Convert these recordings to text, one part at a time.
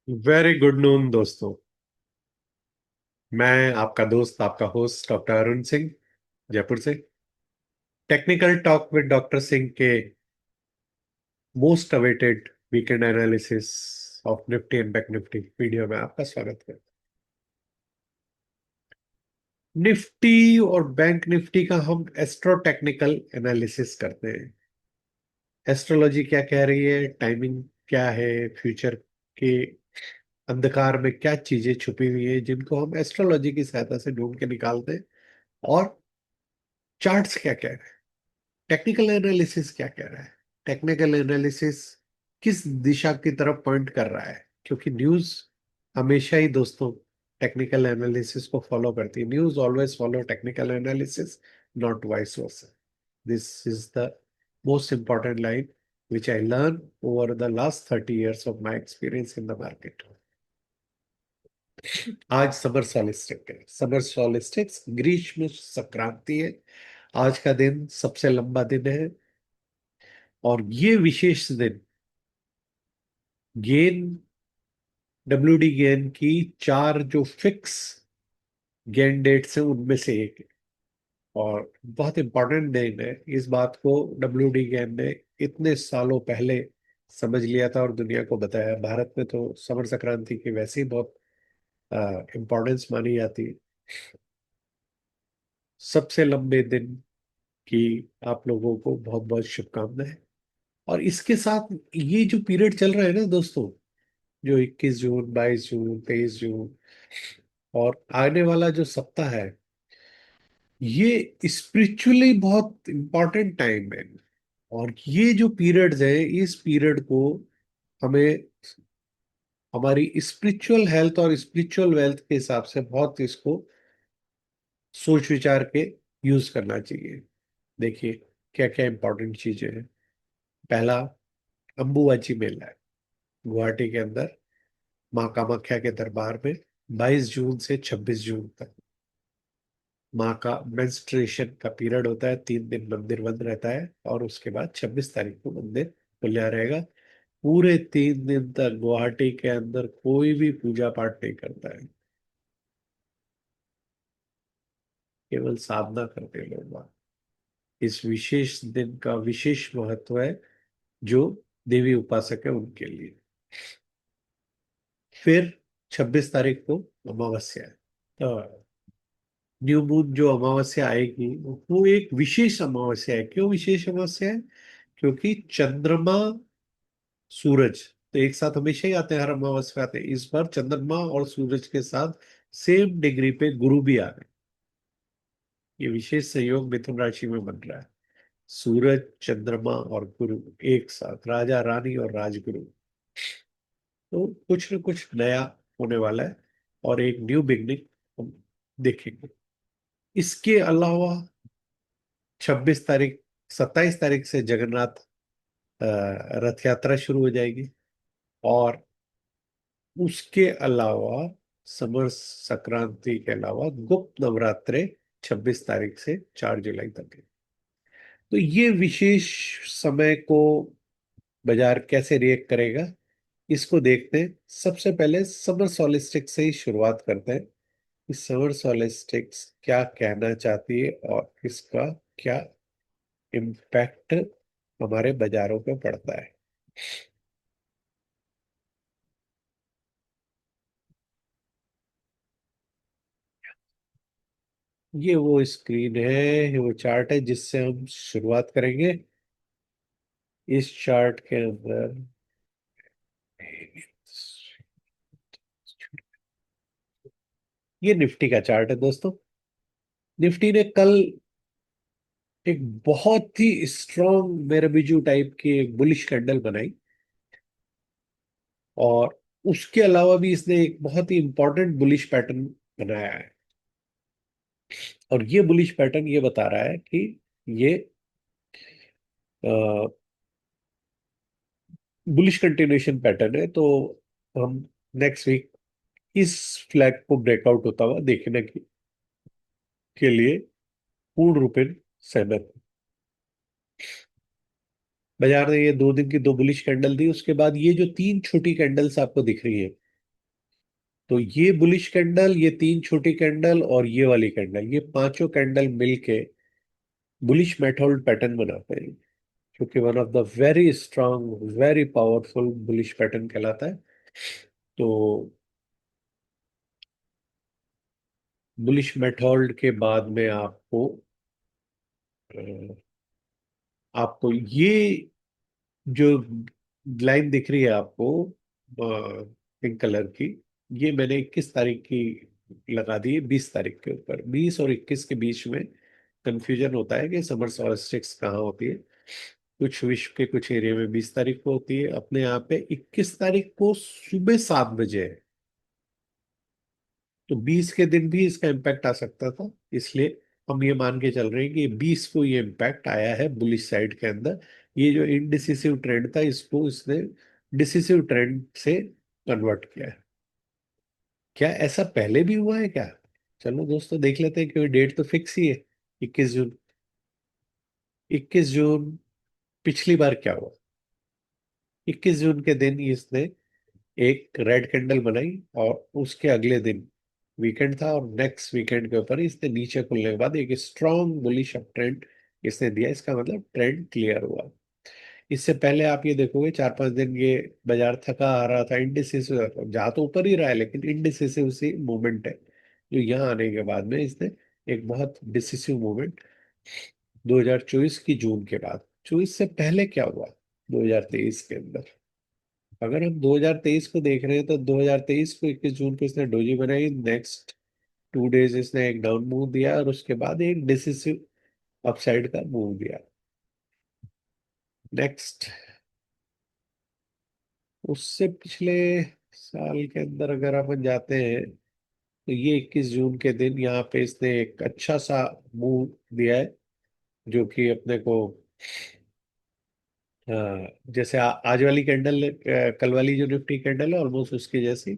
Very good noon दोस्तों। मैं आपका दोस्त आपका होस्ट डॉक्टर अरुण सिंह जयपुर से technical talk with doctor Singh के most awaited weekend analysis of Nifty and Bank Nifty video में आपका स्वागत है। निफ्टी और बैंक निफ्टी का हम एस्ट्रो टेक्निकल एनालिसिस करते हैं। एस्ट्रोलॉजी क्या कह रही है, टाइमिंग क्या है, फ्यूचर के अंधकार में क्या चीजें छुपी हुई है जिनको हम एस्ट्रोलॉजी की सहायता से ढूंढ के निकालते हैं, और चार्ट्स क्या कह रहे हैं, टेक्निकल एनालिसिस क्या कह रहा है, टेक्निकल एनालिसिस किस दिशा की तरफ पॉइंट कर रहा है। क्योंकि न्यूज हमेशा ही दोस्तों टेक्निकल एनालिसिस को फॉलो करती है। News always follow technical analysis, not vice versa. This is the most important line which I learned over the last 30 years of my experience in the market. आज summer सॉलिस्टिक है। Summer सॉलिस्टिक्स ग्रीष्म संक्रांति है। आज का दिन सबसे लंबा दिन है, और ये विशेष दिन गेन डब्ल्यूडी गेन की चार जो फिक्स गेन डेट्स हैं उनमें से एक है, और बहुत इंपॉर्टेंट दिन है। इस बात को डब्ल्यूडी गेन ने इतने सालों पहले समझ लिया था और दुनिया को बताया। भारत में तो समर संक्रांति की वैसे ही बहुत इंपॉर्टेंस मानी जाती है। सबसे लंबे दिन की आप लोगों को बहुत बहुत शुभकामनाएं। और इसके साथ ये जो पीरियड चल रहा है ना दोस्तों, जो 21 जून, 22 जून, 23 जून और आने वाला जो सप्ताह है, ये स्पिरिचुअली बहुत इंपॉर्टेंट टाइम है। और ये जो पीरियड्स है, इस पीरियड को हमें हमारी स्पिरिचुअल हेल्थ और स्पिरिचुअल वेल्थ के हिसाब से बहुत इसको सोच विचार के यूज करना चाहिए। देखिए क्या क्या इंपॉर्टेंट चीजें हैं। पहला, अंबुबाची मेला है गुवाहाटी के अंदर, माँ कामाख्या के दरबार में 22 जून से 26 जून तक। माँ का मेंस्ट्रुएशन का पीरियड होता है, 3 दिन मंदिर बंद रहता है, और उसके बाद 26 तारीख को मंदिर खुला रहेगा। पूरे 3 दिन तक गुवाहाटी के अंदर कोई भी पूजा पाठ नहीं करता है, केवल साधना करते हैं लोग वहाँ। इस विशेष दिन का विशेष महत्व है जो देवी उपासक है उनके लिए। फिर 26 तारीख को अमावस्या है। तो न्यू मून जो अमावस्या आएगी वो एक विशेष अमावस्या है। क्यों विशेष अमावस्या है? क्योंकि चंद्रमा सूरज तो एक साथ हमेशा ही आते हैं, हर अमावस्या आते हैं। इस बार चंद्रमा और सूरज के साथ सेम डिग्री पे गुरु भी आ गए। ये विशेष संयोग मिथुन राशि में बन रहा है। सूरज, चंद्रमा और गुरु एक साथ, राजा रानी और राजगुरु। तो कुछ न कुछ नया होने वाला है, और एक न्यू बिगनिंग हम देखेंगे। इसके अलावा 26 तारीख, 27 तारीख से जगन्नाथ रथ यात्रा शुरू हो जाएगी। और उसके अलावा समर संक्रांति के अलावा गुप्त नवरात्रे 26 तारीख से 4 जुलाई तक है। तो ये विशेष समय को बाजार कैसे रिएक्ट करेगा, इसको देखते हैं। सबसे पहले समर सॉलिस्टिक से ही शुरुआत करते हैं कि समर सॉलिस्टिक्स क्या कहना चाहती है और इसका क्या इम्पैक्ट हमारे बाजारों पे पड़ता है। ये वो स्क्रीन है, ये वो चार्ट है जिससे हम शुरुआत करेंगे। इस चार्ट के अंदर ये निफ्टी का चार्ट है दोस्तों। निफ्टी ने कल एक बहुत ही स्ट्रॉन्ग मेराबिजू टाइप की एक बुलिश कैंडल बनाई, और उसके अलावा भी इसने एक बहुत ही इंपॉर्टेंट बुलिश पैटर्न बनाया है। और ये बुलिश पैटर्न ये बता रहा है कि ये बुलिश कंटिन्यूएशन पैटर्न है। तो हम नेक्स्ट वीक इस फ्लैग को ब्रेकआउट होता हुआ देखने के लिए पूर्ण रूपेण सहमत हूं। बाजार ने ये 2 दिन की 2 बुलिश कैंडल दी, उसके बाद ये जो 3 छोटी कैंडल्स आपको दिख रही है, तो ये बुलिश कैंडल, ये तीन छोटी कैंडल और ये वाली कैंडल, ये पांचों कैंडल मिलके बुलिश मेथड पैटर्न बनाते हैं, जो कि one of the very strong, very powerful bullish pattern कहलाता है। तो बुलिश मेथड के बाद में आपको ये जो लाइन दिख रही है आपको पिंक कलर की, ये मैंने 21 तारीख की लगा दी है, 20 तारीख के ऊपर। 20 और 21 के बीच में कंफ्यूजन होता है कि समर सॉल्स्टिक्स कहाँ होती है। कुछ विश्व के कुछ एरिया में 20 तारीख को होती है, अपने यहाँ पे 21 तारीख को सुबह 7 बजे है। तो 20 के दिन भी इसका इम्पैक्ट आ सकता था, इसलिए हम ये मान के चल रहे हैं कि 20 को ये इम्पैक्ट आया है बुलिश साइड के अंदर। ये जो इनडिसिसिव ट्रेंड था, इसको इसने डिसिसिव ट्रेंड से कन्वर्ट किया है। क्या ऐसा पहले भी हुआ है क्या? चलो दोस्तों देख लेते हैं, क्योंकि डेट तो फिक्स ही है, 21 जून। 21 जून पिछली बार क्या हुआ? 21 जून के दिन इसने एक रेड कैंडल बनाई, और उसके अगले दिन वीकेंड था, और नेक्स्ट वीकेंड के ऊपर इसने नीचे खुलने के बाद एक स्ट्रॉन्ग बुलिश अप ट्रेंड इसने दिया। इसका मतलब ट्रेंड क्लियर हुआ। इससे पहले आप ये देखोगे 4-5 दिन ये बाजार थका आ रहा था, इंडिसिसिव, जा तो ऊपर ही रहा है लेकिन इंडिसिसिव सी मूवमेंट है। जो यहाँ आने के बाद में इसने एक बहुत डिसिसिव मूवमेंट 2024 की जून के बाद। 24 से पहले क्या हुआ 2023 के अंदर? अगर हम 2023 को देख रहे हैं तो 2023 को 21 जून को इसने डोजी बनाई, नेक्स्ट 2 डेज इसने एक डाउन मूव दिया, और उसके बाद एक डिसिसिव अपसाइड का मूव दिया। नेक्स्ट, उससे पिछले साल के अंदर अगर अपन जाते हैं, तो ये 21 जून के दिन यहाँ पे इसने एक अच्छा सा मूव दिया है, जो कि अपने को जैसे आज वाली कैंडल, कल वाली जो निफ्टी कैंडल है ऑलमोस्ट उसकी जैसी।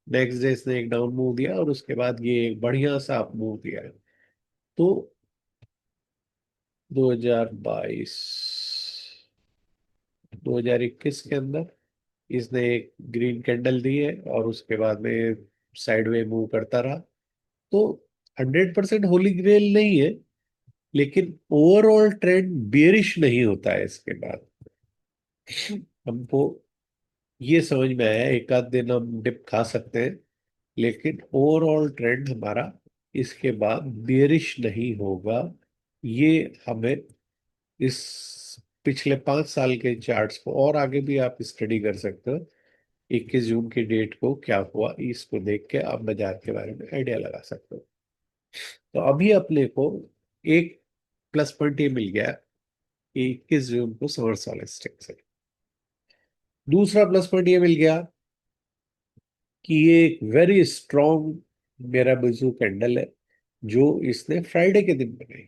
नेक्स्ट डे इसने एक डाउन मूव दिया, और उसके बाद ये एक बढ़िया सा अप मूव दिया है। तो 2022, 2021 के अंदर इसने एक ग्रीन कैंडल दी है, और उसके बाद में साइडवे मूव करता रहा। तो 100% होली ग्रेल नहीं है, लेकिन ओवरऑल ट्रेंड बेरिश नहीं होता है इसके बाद। हमको ये समझ में आया एक आध दिन हम डिप खा सकते हैं, लेकिन ओवरऑल ट्रेंड हमारा इसके बाद बेरिश नहीं होगा। ये हमें इस पिछले 5 साल के चार्ट्स को, और आगे भी आप स्टडी कर सकते हो, 21 जून की डेट को क्या हुआ इसको देख के आप बाजार के बारे में आइडिया लगा सकते हो। तो अभी अपने को एक प्लस पॉइंट ये मिल गया कि 21 जून को समर सॉलिस्टिक से। दूसरा प्लस पॉइंट ये मिल गया कि ये एक वेरी स्ट्रॉन्ग मेरा बिजू कैंडल है, जो इसने फ्राइडे के दिन बनाई।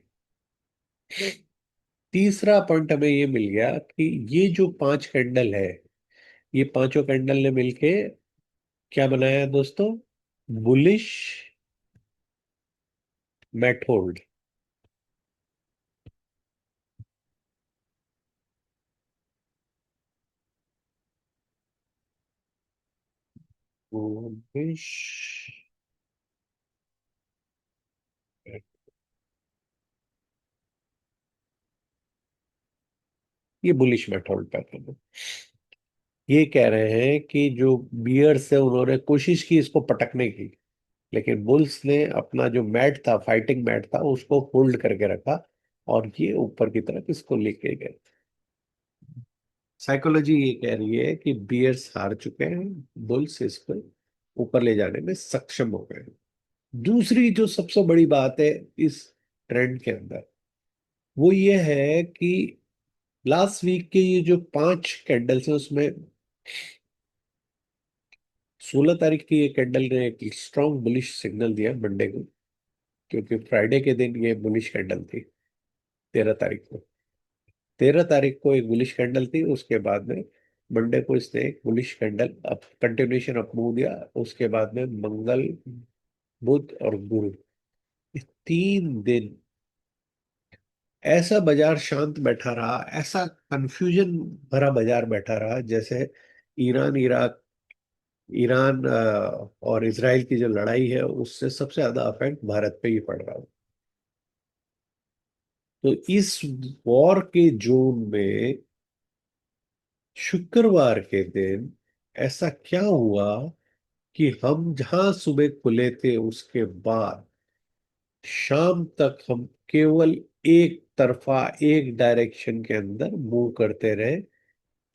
तीसरा पॉइंट हमें ये मिल गया कि ये जो 5 कैंडल है, ये पांचों कैंडल ने मिलके क्या बनाया है दोस्तों? Bullish method. बुलिश, ये बुलिश मेथड पैटर्न है। ये कह रहे हैं कि जो बियर्स है उन्होंने कोशिश की इसको पटकने की, लेकिन बुल्स ने अपना जो मैट था, फाइटिंग मैट था, उसको होल्ड करके रखा, और ये ऊपर की तरफ इसको लेके गए। साइकोलॉजी ये कह रही है कि बियर्स हार चुके हैं, बुल्स इसको ऊपर ले जाने में सक्षम हो गए। दूसरी जो सबसे बड़ी बात है इस ट्रेंड के अंदर, वो ये है कि लास्ट वीक के ये जो 5 कैंडल्स है, उसमें 16 तारीख की ये कैंडल ने एक स्ट्रॉन्ग बुलिश सिग्नल दिया मंडे को, क्योंकि फ्राइडे के दिन ये बुलिश कैंडल थी। 13 तारीख को, 13 तारीख को एक बुलिश कैंडल थी, उसके बाद में मंडे को इसने एक bullish candle up continuation up move दिया। उसके बाद में मंगल, बुध और गुरु, इस 3 दिन ऐसा बाजार शांत बैठा रहा, ऐसा कंफ्यूजन भरा बाजार बैठा रहा, जैसे ईरान इराक ईरान और इसराइल की जो लड़ाई है उससे सबसे ज्यादा इफेक्ट भारत पे ही पड़ रहा है। तो इस वॉर के जोन में शुक्रवार के दिन ऐसा क्या हुआ कि हम जहां सुबह खुले थे उसके बाद शाम तक हम केवल एक तरफा एक डायरेक्शन के अंदर मूव करते रहे।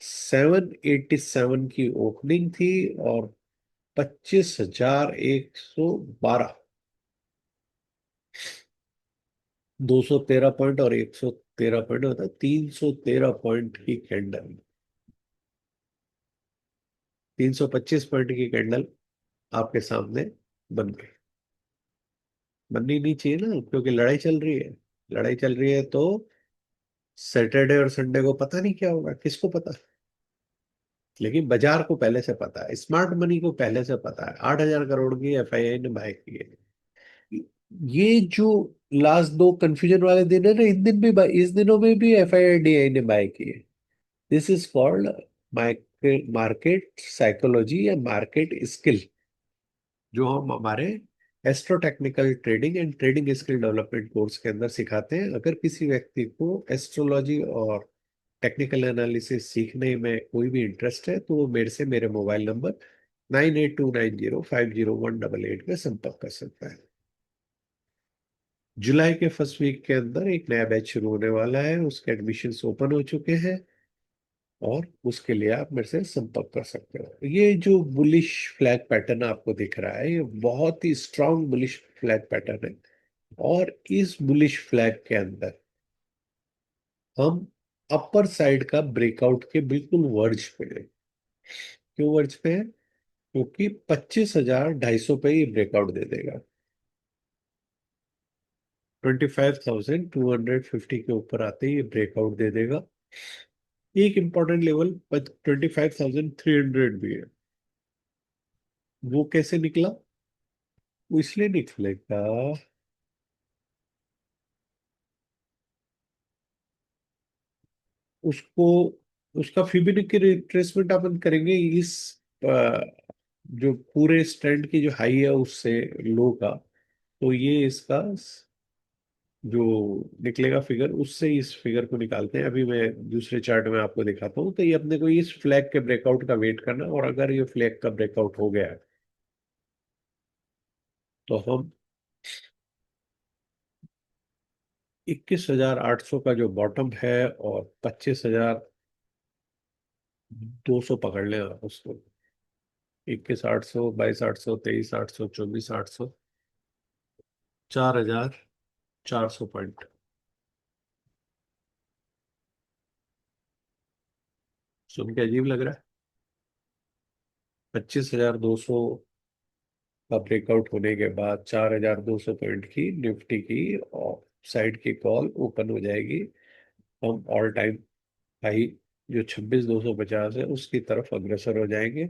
787 की ओपनिंग थी और 25,112, 213 पॉइंट और 113 पॉइंट होता है, 313 पॉइंट की कैंडल, 325 पॉइंट की कैंडल आपके सामने बन गई। बननी नहीं चाहिए ना, क्योंकि लड़ाई चल रही है। लड़ाई चल रही है तो सैटरडे और संडे को पता नहीं क्या होगा, किसको पता। लेकिन बाजार को पहले से पता है, स्मार्ट मनी को पहले से पता है, 8,000 करोड़ की एफआईआई ने बाय की है। ये जो लास्ट दो कंफ्यूजन वाले दिन है ना, इन दिन भी इस दिनों में भी एफआईआई ने बाय की है। This is called market psychology या मार्केट स्किल, जो हम हमारे astro technical trading and trading skill development course के अंदर सिखाते हैं। अगर किसी व्यक्ति को एस्ट्रोलॉजी और टेक्निकल एनालिसिस सीखने में कोई भी इंटरेस्ट है तो वो मेरे से मेरे मोबाइल नंबर 9829050188 पे संपर्क कर सकता है। जुलाई के फर्स्ट वीक के अंदर एक नया बैच शुरू होने वाला है, उसके एडमिशन्स ओपन हो चुके हैं और उसके लिए आप मेरे से संपर्क कर सकते हो। ये जो बुलिश फ्लैग पैटर्न आपको दिख रहा है, ये बहुत ही स्ट्रांग बुलिश फ्लैग पैटर्न है। और इस बुलिश फ्लैग के अंदर हम अपर साइड का ब्रेकआउट के बिल्कुल वर्ज पे हैं। क्यों वर्ज पे है? क्योंकि 25,250 पे ये ब्रेकआउट दे देगा। 25,250 के ऊपर आते ही ये ब्रेकआउट दे देगा। एक इंपॉर्टेंट लेवल 25,300 भी है। वो कैसे निकला? वो इसलिए निकलेगा, उसको उसका फिबोनाची रिट्रेसमेंट अपन करेंगे इस जो पूरे स्ट्रेंड की जो हाई है उससे लो का। तो ये इसका जो निकलेगा फिगर, उससे इस फिगर को निकालते हैं। अभी मैं दूसरे चार्ट में आपको दिखाता हूँ। तो ये अपने को इस फ्लैग के ब्रेकआउट का वेट करना है, और अगर ये फ्लैग का ब्रेकआउट हो गया तो हम 21,800 का जो बॉटम है और 25,200 पकड़ लें आप उसको। 21,800, 22,800, 23,800, 24,800, 4,400 पॉइंट। सुन के अजीब लग रहा है? 25,200 का ब्रेकआउट होने के बाद 4,200 पॉइंट की निफ्टी की और साइड की कॉल ओपन हो जाएगी। हम ऑल टाइम हाई जो 26,250 है उसकी तरफ अग्रसर हो जाएंगे।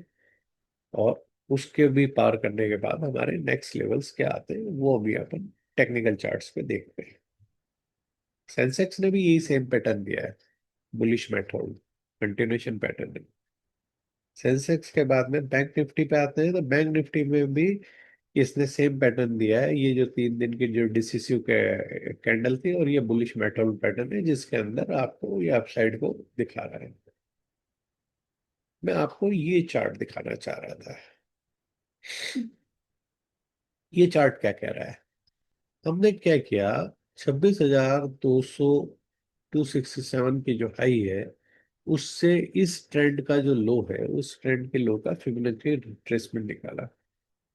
और उसके भी पार करने के बाद हमारे नेक्स्ट लेवल्स क्या आते हैं वो भी अपन टेक्निकल चार्ट्स पे देखते हैं। सेंसेक्स ने भी यही सेम पैटर्न दिया है, बुलिश मेथड, कंटिन्यूशन पैटर्न है। सेंसेक्स के बाद में बैंक निफ्टी पे आते हैं, तो बैंक निफ्टी में भी इसने सेम पैटर्न दिया है। ये जो 3 दिन की जो डिसिसिव के कैंडल थी, और ये बुलिश मेटल पैटर्न है जिसके अंदर आपको ये अपसाइड को दिखा रहा है। मैं आपको ये चार्ट दिखाना चाह रहा था। ये चार्ट क्या कह रहा है? हमने क्या किया, 26,200, 267 की जो हाई है उससे इस ट्रेंड का जो लो है उस ट्रेंड के लो का फिबोनाची रिट्रेसमेंट निकाला।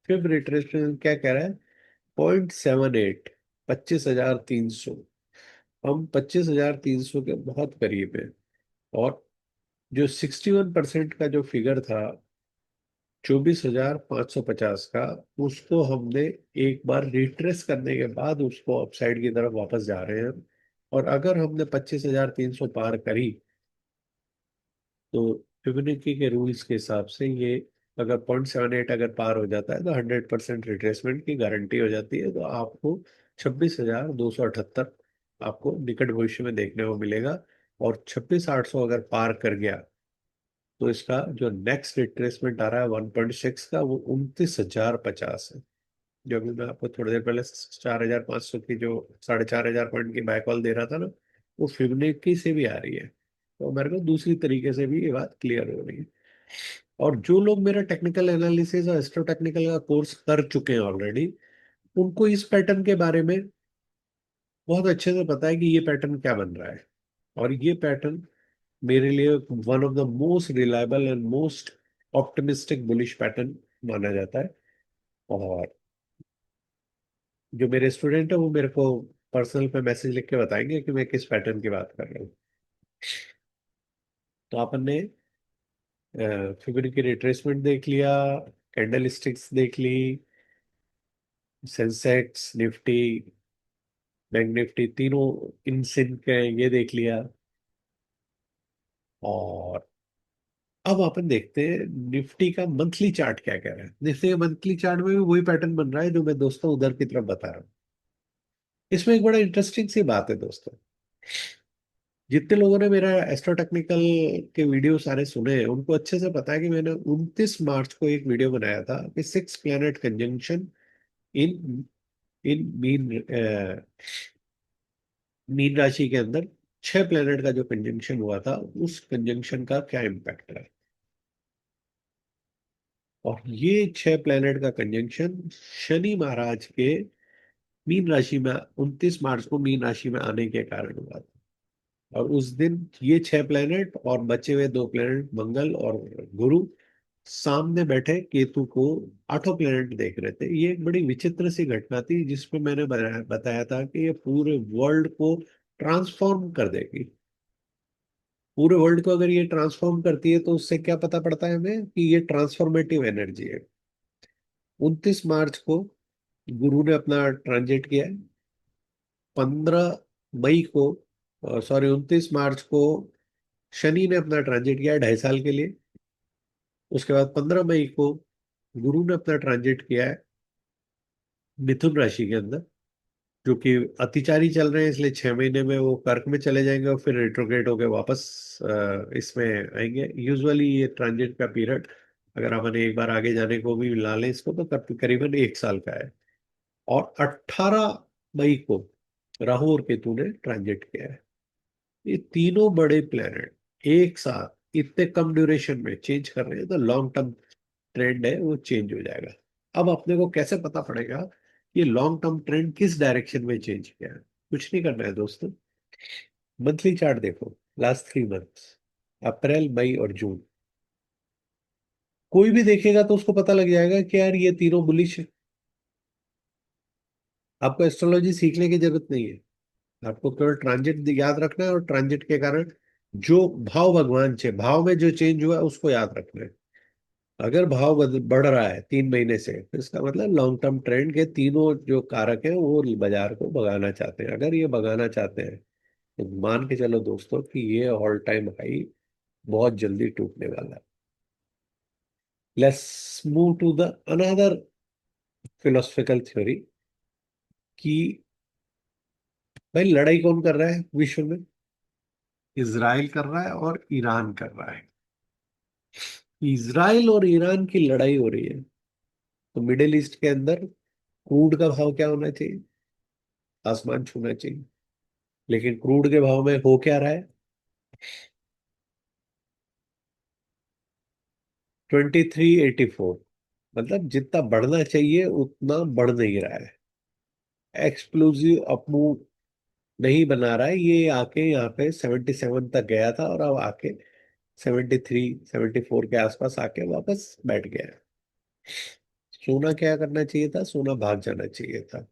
फिर रिट्रेसमेंट क्या कह रहा है? 0.78, 25,300। हम 25,300 के बहुत करीब है। और जो 61% का जो फिगर था 24,550 का, उसको हमने एक बार रिट्रेस करने के बाद उसको अपसाइड की तरफ वापस जा रहे हैं। और अगर हमने 25,300 पार करी तो फिबोनाची के रूल्स के हिसाब से ये, अगर 0.78 अगर पार हो जाता है तो 100% रिट्रेसमेंट की गारंटी हो जाती है। तो आपको 26,278 आपको निकट भविष्य में देखने को मिलेगा। और 26,800 अगर पार कर गया तो इसका जो नेक्स्ट रिट्रेसमेंट आ रहा है 1.6 का, वो 29,050 है। जो अभी मैं आपको थोड़ी देर पहले 4,500 की, जो 4,500 पॉइंट की बाय कॉल दे रहा था ना, वो फिबोनाची से भी आ रही है। तो मेरे को दूसरी तरीके से भी ये बात क्लियर हो रही है। और जो लोग मेरा टेक्निकल एनालिसिस और एस्ट्रो टेक्निकल का कोर्स कर चुके हैं ऑलरेडी, उनको इस पैटर्न के बारे में बहुत अच्छे से पता है कि ये पैटर्न क्या बन रहा है। और ये पैटर्न मेरे लिए one of the most reliable and most optimistic bullish pattern माना जाता है। और जो मेरे स्टूडेंट है वो मेरे को पर्सनल पे मैसेज लिख के बताएंगे कि मैं किस पैटर्न की बात कर रहा हूँ। तो अपन ने फिगर की रिट्रेसमेंट देख लिया, कैंडल स्टिक्स देख ली, सेंसेक्स, निफ्टी, बैंक निफ्टी, तीनों इन सिन के ये देख लिया। और अब अपन देखते हैं निफ्टी का मंथली चार्ट क्या कह रहा है। निफ्टी के मंथली चार्ट में भी वही पैटर्न बन रहा है जो मैं दोस्तों उधर की तरफ बता रहा हूँ। इसमें एक बड़ा इंटरेस्टिंग सी बात है दोस्तों। जितने लोगों ने मेरा एस्ट्रो टेक्निकल के वीडियो सारे सुने हैं, उनको अच्छे से पता है कि मैंने 29 मार्च को एक वीडियो बनाया था कि 6 planet conjunction in in mean राशि के अंदर 6 प्लैनेट का जो कंजंक्शन हुआ था, उस कंजंक्शन का क्या इम्पैक्ट है। और ये 6 प्लैनेट का कंजंक्शन शनि महाराज के मीन राशि में 29 मार्च को मीन राशि में आने के कारण हुआ था। और उस दिन ये 6 प्लैनेट और बचे हुए 2 प्लैनेट मंगल और गुरु सामने बैठे केतु को 8 प्लैनेट देख रहे थे। ये एक बड़ी विचित्र सी घटना थी जिसपे मैंने बताया था कि ये पूरे वर्ल्ड को ट्रांसफॉर्म कर देगी। पूरे वर्ल्ड को अगर ये ट्रांसफॉर्म करती है तो उससे क्या पता पड़ता है हमें कि ये ट्रांसफॉर्मेटिव एनर्जी है। 29 मार्च को गुरु ने अपना ट्रांजिट किया है। 15 मई को, सॉरी, 29 मार्च को शनि ने अपना ट्रांजिट किया है 2.5 साल के लिए। उसके बाद 15 मई को गुरु ने अपना ट्रांजिट किया है मिथुन राशि के अंदर, जो कि अतिचारी चल रहे हैं, इसलिए 6 महीने में वो कर्क में चले जाएंगे और फिर रिट्रोग्रेड होके वापस इसमें आएंगे। यूजुअली ये ट्रांजिट का पीरियड, अगर अपन एक बार आगे जाने को भी ला लें इसको, तो करीबन 1 साल का है। और 18 मई को राहु और केतु ने ट्रांजिट किया है। ये तीनों बड़े प्लेनेट एक साथ इतने कम ड्यूरेशन में चेंज कर रहे हैं, तो लॉन्ग टर्म ट्रेंड है वो चेंज हो जाएगा। अब अपने को कैसे पता पड़ेगा कि लॉन्ग टर्म ट्रेंड किस डायरेक्शन में चेंज किया है। कुछ नहीं करना है दोस्तों, मंथली चार्ट देखो, लास्ट 3 मंथ्स, अप्रैल, मई और जून। कोई भी देखेगा तो उसको पता लग जाएगा कि यार ये तीनों बुलिश है। आपको एस्ट्रोलॉजी सीखने की जरूरत नहीं है, आपको केवल ट्रांजिट याद रखना है, और ट्रांजिट के कारण जो भाव भगवान से भाव में जो चेंज हुआ है उसको याद रखना है। अगर भाव बढ़ रहा है 3 महीने से, तो इसका मतलब लॉन्ग टर्म ट्रेंड के तीनों जो कारक हैं वो बाजार को भगाना चाहते हैं। अगर ये भगाना चाहते हैं तो मान के चलो दोस्तों कि ये ऑल टाइम हाई बहुत जल्दी टूटने वाला है। Let's move to the another philosophical theory कि भाई लड़ाई कौन कर रहा है विश्व में। इजराइल कर रहा है और ईरान कर रहा है। इजराइल और ईरान की लड़ाई हो रही है, तो मिडिल ईस्ट के अंदर क्रूड का भाव क्या होना चाहिए? आसमान छूना चाहिए। लेकिन क्रूड के भाव में हो क्या रहा है? 2384। मतलब जितना बढ़ना चाहिए उतना बढ़ नहीं रहा है। एक्सप्लोसिव अपमूव नहीं बना रहा है। ये आके यहाँ पे 77 तक गया था और अब आके 73 74 के आसपास आके वापस बैठ गया है। सोना क्या करना चाहिए था? सोना भाग जाना चाहिए था।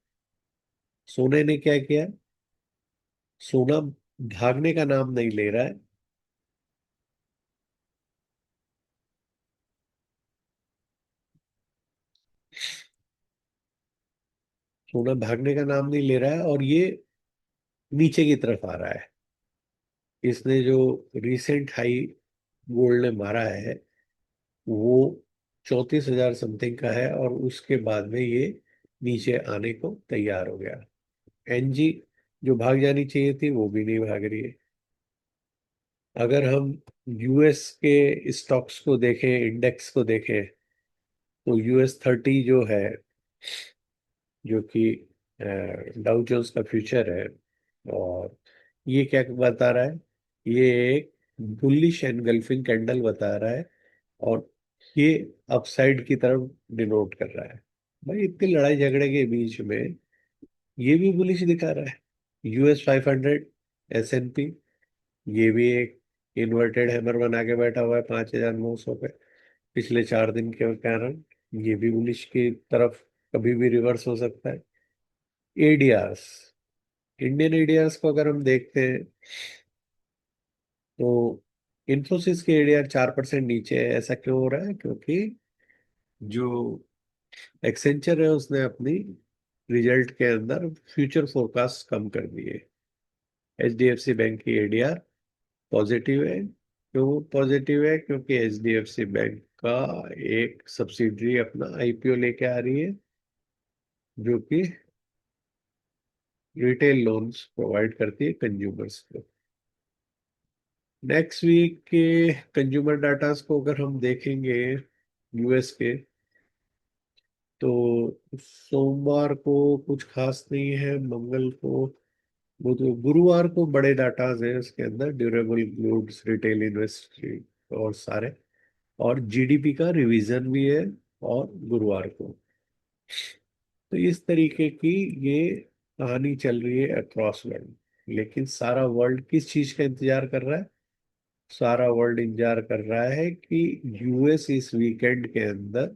सोने ने क्या किया? सोना भागने का नाम नहीं ले रहा है। सोना भागने का नाम नहीं ले रहा है और ये नीचे की तरफ आ रहा है। इसने जो रिसेंट हाई गोल्ड ने मारा है वो 34,000 समथिंग का है, और उसके बाद में ये नीचे आने को तैयार हो गया। एनजी जो भाग जानी चाहिए थी वो भी नहीं भाग रही है। अगर हम यूएस के स्टॉक्स को देखें, इंडेक्स को देखें, तो यूएस 30 जो है, जो कि डाउ जोन्स का फ्यूचर है, और ये क्या बता रहा है? ये एक बुलिश एनगल्फिंग कैंडल बता रहा है, और ये अपसाइड की तरफ डिनोट कर रहा है। भाई इतनी लड़ाई झगड़े के बीच में ये भी बुलिश दिखा रहा है। US 500, S&P, ये भी एक इन्वर्टेड हैमर बना के बैठा हुआ है 5,900 पे पिछले 4 दिन के कारण। ये भी बुलिश की तरफ कभी भी रिवर्स हो सकता है। एडीआरस, इंडियन एडीआरस को अगर हम देखते हैं, तो इन्फोसिस के एडीआर 4% नीचे है। ऐसा क्यों हो रहा है? क्योंकि जो एक्सेंचर है उसने अपनी रिजल्ट के अंदर फ्यूचर फोरकास्ट कम कर दिए। HDFC बैंक की एडीआर पॉजिटिव है। क्यों पॉजिटिव है? क्योंकि HDFC बैंक का एक सब्सिडरी अपना आईपीओ लेके आ रही है, जो कि रिटेल लोन्स प्रोवाइड करती है कंज्यूमर्स को। नेक्स्ट वीक के कंज्यूमर डाटास को अगर हम देखेंगे यूएस के, तो सोमवार को कुछ खास नहीं है। मंगल को, वो तो गुरुवार को बड़े डाटाज हैं उसके अंदर, ड्यूरेबल गुड्स, रिटेल, इन्वेस्टरी और सारे, और जीडीपी का रिवीजन भी है और गुरुवार को। तो इस तरीके की ये कहानी चल रही है अक्रॉस वर्ल्ड। लेकिन सारा वर्ल्ड किस चीज का इंतजार कर रहा है? सारा वर्ल्ड इंतजार कर रहा है कि यूएस इस वीकेंड के अंदर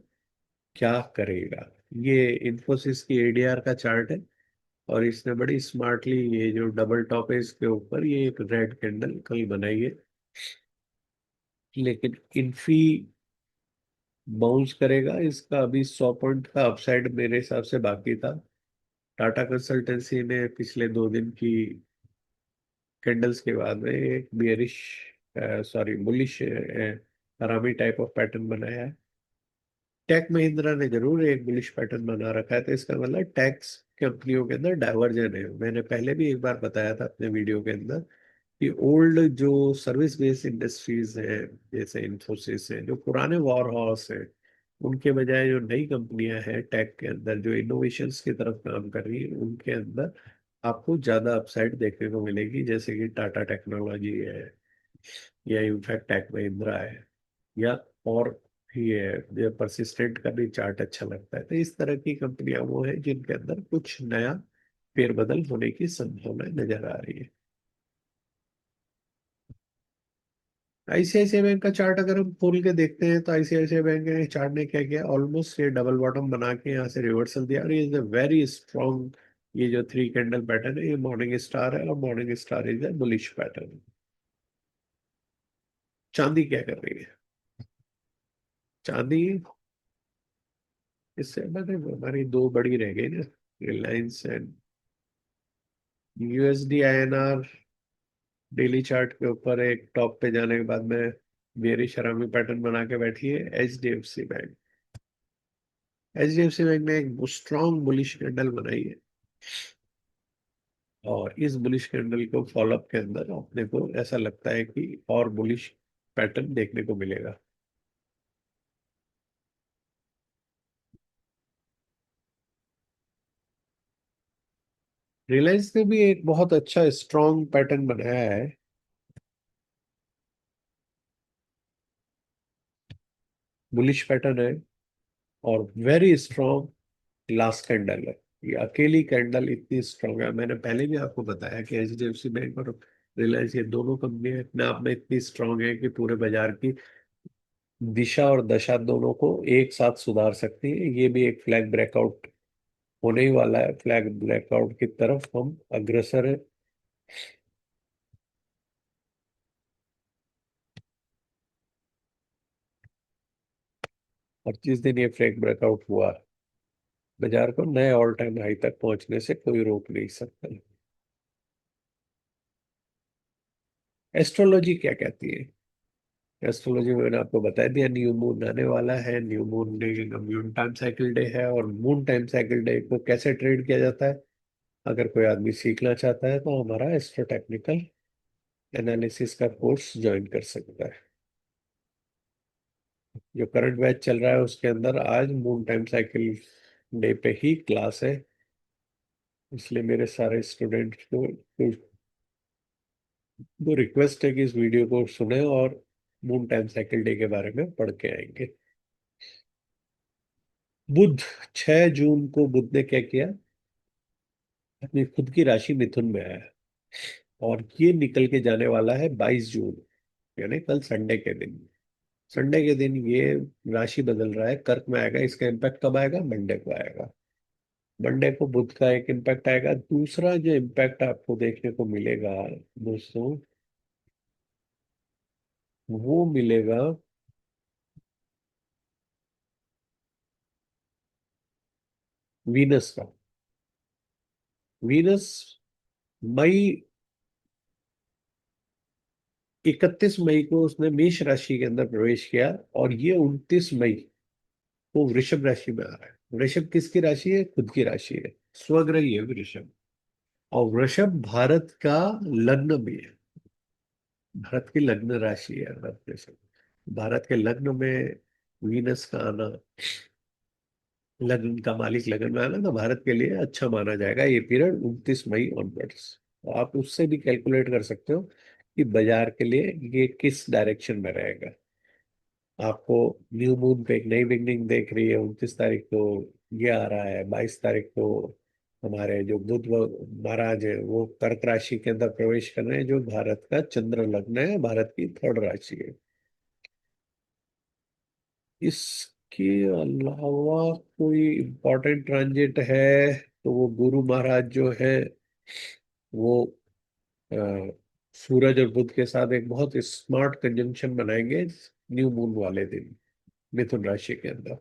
क्या करेगा। ये इन्फोसिस की एडीआर का चार्ट है, और इसने बड़ी स्मार्टली ये जो डबल टॉप है इसके ऊपर ये एक रेड कैंडल कल बनाई है। लेकिन इन्फी बाउंस करेगा, इसका अभी 100 पॉइंट का अपसाइड मेरे हिसाब से बाकी था। टाटा कंसल्टेंसी ने पिछले 2 दिन की कैंडल्स के बाद में एक बियरिश, सॉरी बुलिश हरामी टाइप ऑफ पैटर्न बनाया है। टेक महिंद्रा ने जरूर एक बुलिश पैटर्न बना रखा है, तो इसका मतलब टैक्स कंपनियों के अंदर डाइवर्जन है। मैंने पहले भी एक बार बताया था अपने वीडियो के अंदर कि ओल्ड जो सर्विस बेस्ड इंडस्ट्रीज है, जैसे इन्फोसिस है, जो पुराने वॉर हाउस है, उनके बजाय जो नई कंपनियां हैं टेक के अंदर जो इनोवेशंस की तरफ काम कर रही है, उनके अंदर आपको ज्यादा अपसाइड देखने को मिलेगी, जैसे कि टाटा टेक्नोलॉजी है, या इनफैक्ट टेक महिंद्रा है, या और भी है। जो परसिस्टेंट का भी चार्ट अच्छा लगता है। तो इस तरह की कंपनियां वो है जिनके अंदर कुछ नया फेरबदल होने की संभावना नजर आ रही है। आईसीआईसीआई बैंक का चार्ट अगर हम खोल के देखते हैं, तो आईसीआईसीआई बैंक के चार्ट ने क्या किया, ऑलमोस्ट ये डबल बॉटम बना के यहाँ से रिवर्सल दिया, और ये इज अ वेरी स्ट्रॉन्ग। ये जो 3 कैंडल पैटर्न है, ये मॉर्निंग स्टार है, और morning star is a bullish pattern. चांदी क्या कर रही है? चांदी, इससे मैंने हमारी दो बड़ी रह गई ना, Reliance and USD INR. Daily chart के ऊपर एक टॉप पे जाने के बाद में बेरिश हरामी पैटर्न बना के बैठी है एचडीएफसी बैंक। एचडीएफसी बैंक ने एक स्ट्रॉन्ग बुलिश कैंडल बनाई है, और इस बुलिश कैंडल को फॉलोअप के अंदर अपने को ऐसा लगता है कि और बुलिश पैटर्न देखने को मिलेगा। रिलायंस ने भी एक बहुत अच्छा स्ट्रॉन्ग पैटर्न बनाया है, बुलिश पैटर्न है, और वेरी स्ट्रॉन्ग लास्ट कैंडल है। ये अकेली कैंडल इतनी स्ट्रॉन्ग है। मैंने पहले भी आपको बताया कि एचडीएफसी बैंक और रिलायंस, ये दोनों कंपनियां अपने आप में इतनी स्ट्रॉन्ग है कि पूरे बाजार की दिशा और दशा दोनों को एक साथ सुधार सकती है। ये भी एक फ्लैग ब्रेकआउट होने ही वाला है। फ्लैग ब्रेकआउट की तरफ हम अग्रसर है। और जिस दिन ये फ्लैग ब्रेकआउट हुआ, बाजार को नए ऑल टाइम हाई तक पहुंचने से कोई रोक नहीं सकता। एस्ट्रोलॉजी क्या कहती है? एस्ट्रोलॉजी में मैंने आपको बता दिया, न्यू मून आने वाला है। New moon day moon time cycle day है, और मून टाइम साइकिल डे को कैसे ट्रेड किया जाता है, अगर कोई आदमी सीखना चाहता है, तो हमारा एस्ट्रो टेक्निकल एनालिसिस का कोर्स ज्वाइन कर सकता है। जो करंट बैच चल रहा है उसके अंदर आज मून टाइम साइकिल डे पे ही क्लास है, इसलिए मेरे सारे स्टूडेंट्स को रिक्वेस्ट है कि इस वीडियो को सुने और मून टाइम साइकिल डे के बारे में पढ़ के आएंगे। बुध, 6 जून को बुध ने क्या किया, अपनी खुद की राशि मिथुन में आया, और ये निकल के जाने वाला है 22 जून, यानी कल संडे के दिन। संडे के दिन ये राशि बदल रहा है, कर्क में आएगा। इसका इम्पैक्ट कब आएगा? मंडे को आएगा। मंडे को बुध का एक इम्पैक्ट आएगा। दूसरा जो इम्पैक्ट आपको देखने को मिलेगा दोस्तों, वो मिलेगा वीनस का। वीनस मई 31 मई को उसने मेष राशि के अंदर प्रवेश किया, और ये 29 मई को वृषभ राशि में आ रहा है। वृषभ किसकी राशि है? खुद की राशि है, स्वग्रही है वृषभ। और वृषभ भारत का लग्न भी है, भारत की लग्न राशि है वृषभ। भारत के लग्न में वीनस का आना, लग्न का मालिक लग्न में आना, तो भारत के लिए अच्छा माना जाएगा ये पीरियड 29 मई ऑनवर्ड्स। तो आप उससे भी कैलकुलेट कर सकते हो कि बाजार के लिए ये किस डायरेक्शन में रहेगा। आपको न्यू मून पे एक नई बिगनिंग देख रही है 29 तारीख को। ये आ रहा है 22 तारीख को। हमारे जो बुध महाराज है वो कर्क राशि के अंदर प्रवेश कर रहे हैं, जो भारत का चंद्र लग्न है, भारत की थर्ड राशि है। इसके अलावा कोई इम्पोर्टेंट ट्रांजिट है तो वो गुरु महाराज जो है वो अ, सूरज और बुध के साथ एक बहुत स्मार्ट कंजंक्शन बनाएंगे न्यू मून वाले दिन, मिथुन राशि के अंदर।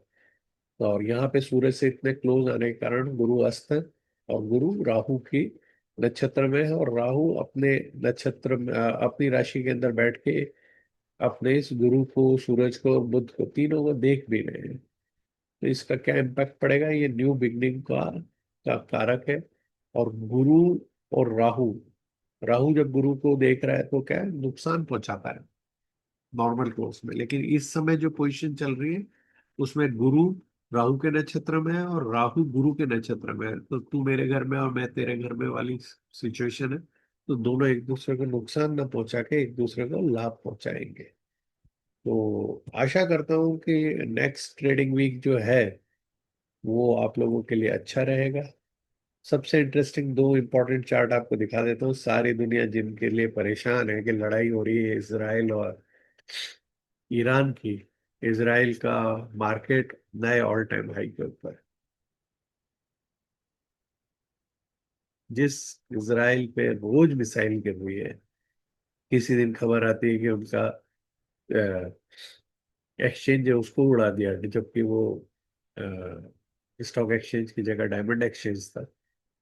और यहाँ पे सूरज से इतने क्लोज आने के कारण गुरु अस्त है, और गुरु राहु की नक्षत्र में है, और राहु अपने नक्षत्र में अपनी राशि के अंदर बैठ के अपने इस गुरु को, सूरज को, बुध को, तीनों को देख भी रहे हैं। तो इसका क्या इम्पैक्ट पड़ेगा? ये न्यू बिगनिंग का कारक है। और गुरु और राहु, राहु जब गुरु को देख रहा है तो क्या है? नुकसान पहुंचाता है नॉर्मल कोर्स में। लेकिन इस समय जो पोजीशन चल रही है उसमें गुरु राहु के नक्षत्र में है और राहु गुरु के नक्षत्र में है, तो तू मेरे घर में और मैं तेरे घर में वाली सिचुएशन है। तो दोनों एक दूसरे को नुकसान न पहुंचा के एक दूसरे को लाभ पहुंचाएंगे। तो आशा करता हूँ कि नेक्स्ट ट्रेडिंग वीक जो है वो आप लोगों के लिए अच्छा रहेगा। सबसे इंटरेस्टिंग दो इंपॉर्टेंट चार्ट आपको दिखा देता हूँ। सारी दुनिया जिनके लिए परेशान है कि लड़ाई हो रही है इसराइल और ईरान की, इसराइल का मार्केट नए ऑल टाइम हाई के ऊपर। जिस इसराइल पे रोज मिसाइल गिर रही है, किसी दिन खबर आती है कि उनका एक्सचेंज है उसको उड़ा दिया, जबकि वो स्टॉक एक्सचेंज की जगह डायमंड एक्सचेंज था।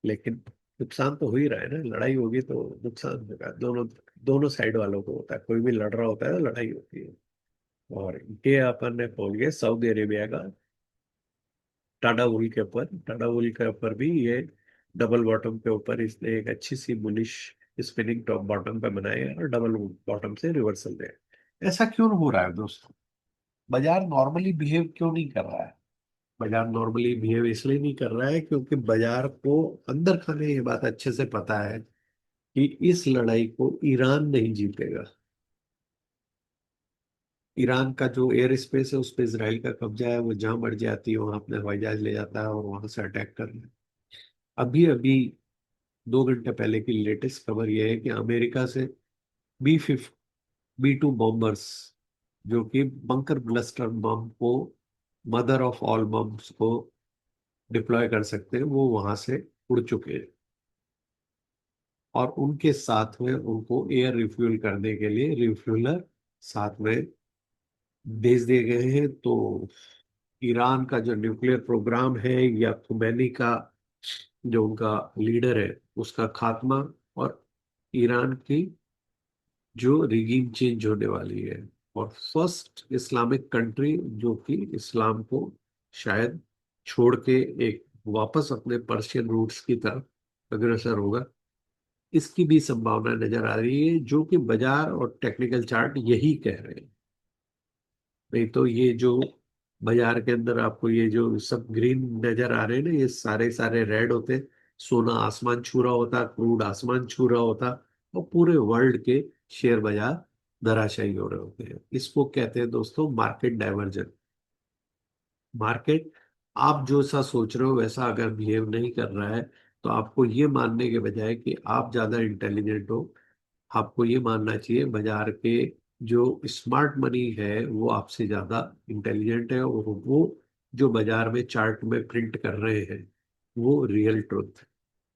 लेकिन नुकसान तो हो ही रहा है ना, लड़ाई होगी तो नुकसान होगा। दोनों दोनों साइड वालों को होता है, कोई भी लड़ रहा होता है तो लड़ाई होती है। और ये अपन ने खोल गया सऊदी अरेबिया का टाटा वुल के ऊपर। टाटा वुल के ऊपर भी ये डबल बॉटम के ऊपर इसने एक अच्छी सी बुलिश स्पिनिंग टॉप बॉटम पे बनाई है, और डबल बॉटम से रिवर्सल दे। ऐसा क्यों हो रहा है दोस्तों? बाजार नॉर्मली बिहेव क्यों नहीं कर रहा है? बाजार नॉर्मली बिहेव इसलिए नहीं कर रहा है क्योंकि बाजार को अंदर खाने ये बात अच्छे से पता है कि इस लड़ाई को ईरान नहीं जीतेगा। ईरान का जो एयर स्पेस है उस पर इसराइल का कब्जा है, वो जहां मर्जी आती है वहां अपने हवाई जहाज ले जाता है और वहां से अटैक कर रहा है। अभी अभी 2 घंटे पहले की लेटेस्ट खबर यह है कि अमेरिका से B2 बॉम्बर्स, जो कि बंकर ब्लस्टर बम को, मदर ऑफ ऑल बम्स को डिप्लॉय कर सकते हैं, वो वहां से उड़ चुके हैं। और उनके साथ में उनको एयर रिफ्यूल करने के लिए रिफ्यूलर साथ में भेज दिए गए हैं। तो ईरान का जो न्यूक्लियर प्रोग्राम है, या खुमैनी का जो उनका लीडर है उसका खात्मा, और ईरान की जो रिगीम चेंज होने वाली है, और फर्स्ट इस्लामिक कंट्री जो कि इस्लाम को शायद छोड़ के एक वापस अपने पर्शियन रूट्स की तरफ अग्रसर होगा। इसकी भी संभावना नजर आ रही है, जो कि बाजार और टेक्निकल चार्ट यही कह रहे हैं। नहीं तो ये जो बाजार के अंदर आपको ये जो सब ग्रीन नजर आ रहे हैं ना, ये सारे सारे रेड होते हैं। सोना आसमान छू रहा होता, क्रूड आसमान छू रहा होता, और पूरे वर्ल्ड के शेयर बाजार धराशायी हो रहे होते हैं। इसको कहते हैं दोस्तों मार्केट डाइवर्जन। मार्केट आप जो सा सोच रहे हो वैसा अगर बिहेव नहीं कर रहा है, तो आपको ये मानने के बजाय कि आप ज्यादा इंटेलिजेंट हो, आपको ये मानना चाहिए बाजार के जो स्मार्ट मनी है वो आपसे ज्यादा इंटेलिजेंट है, और वो जो बाजार में चार्ट में प्रिंट कर रहे हैं वो रियल ट्रुथ।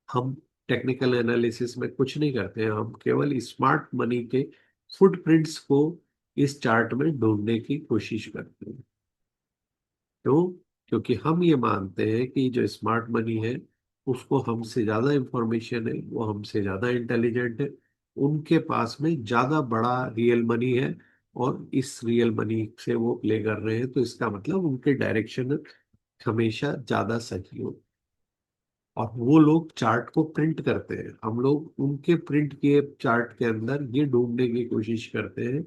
हम टेक्निकल एनालिसिस में कुछ नहीं करते हैं, हम केवल स्मार्ट मनी के फुटप्रिंट्स को इस चार्ट में ढूंढने की कोशिश करते हैं। क्यों? क्योंकि हम ये मानते हैं कि जो स्मार्ट मनी है उसको हमसे ज्यादा इंफॉर्मेशन है, वो हमसे ज्यादा इंटेलिजेंट है, उनके पास में ज्यादा बड़ा रियल मनी है, और इस रियल मनी से वो प्ले कर रहे हैं, तो इसका मतलब उनके डायरेक्शन हमेशा ज्यादा सही हो। और वो लोग चार्ट को प्रिंट करते हैं, हम लोग उनके प्रिंट किए चार्ट के अंदर ये ढूंढने की कोशिश करते हैं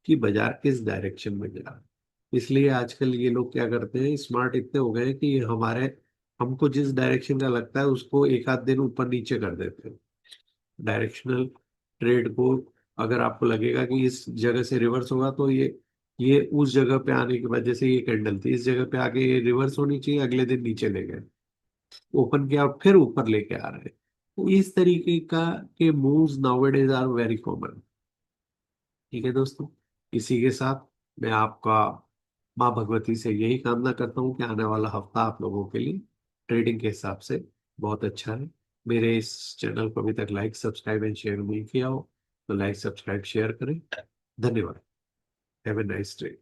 कि बाजार किस डायरेक्शन में जा रहा है। इसलिए आजकल ये लोग क्या करते हैं, स्मार्ट इतने हो गए हैं कि हमारे हमको जिस डायरेक्शन का लगता है उसको एक आध दिन ऊपर नीचे कर देते हैं। डायरेक्शनल ट्रेड को, अगर आपको लगेगा कि इस जगह से रिवर्स होगा, तो ये उस जगह पे आने के बाद, जैसे ये कैंडल थी इस जगह पे आके ये रिवर्स होनी चाहिए, अगले दिन नीचे ले गए, ओपन किया और फिर ऊपर लेके आ रहे हैं। तो इस तरीके का के moves nowadays are very common. ठीक है दोस्तों, इसी के साथ मैं आपका माँ भगवती से यही कामना करता हूँ कि आने वाला हफ्ता आप लोगों के लिए ट्रेडिंग के हिसाब से बहुत अच्छा है। मेरे इस चैनल को अभी तक लाइक सब्सक्राइब एंड शेयर नहीं किया हो, तो लाइक सब्सक्राइब शेयर करें। धन्यवाद। Have a nice day.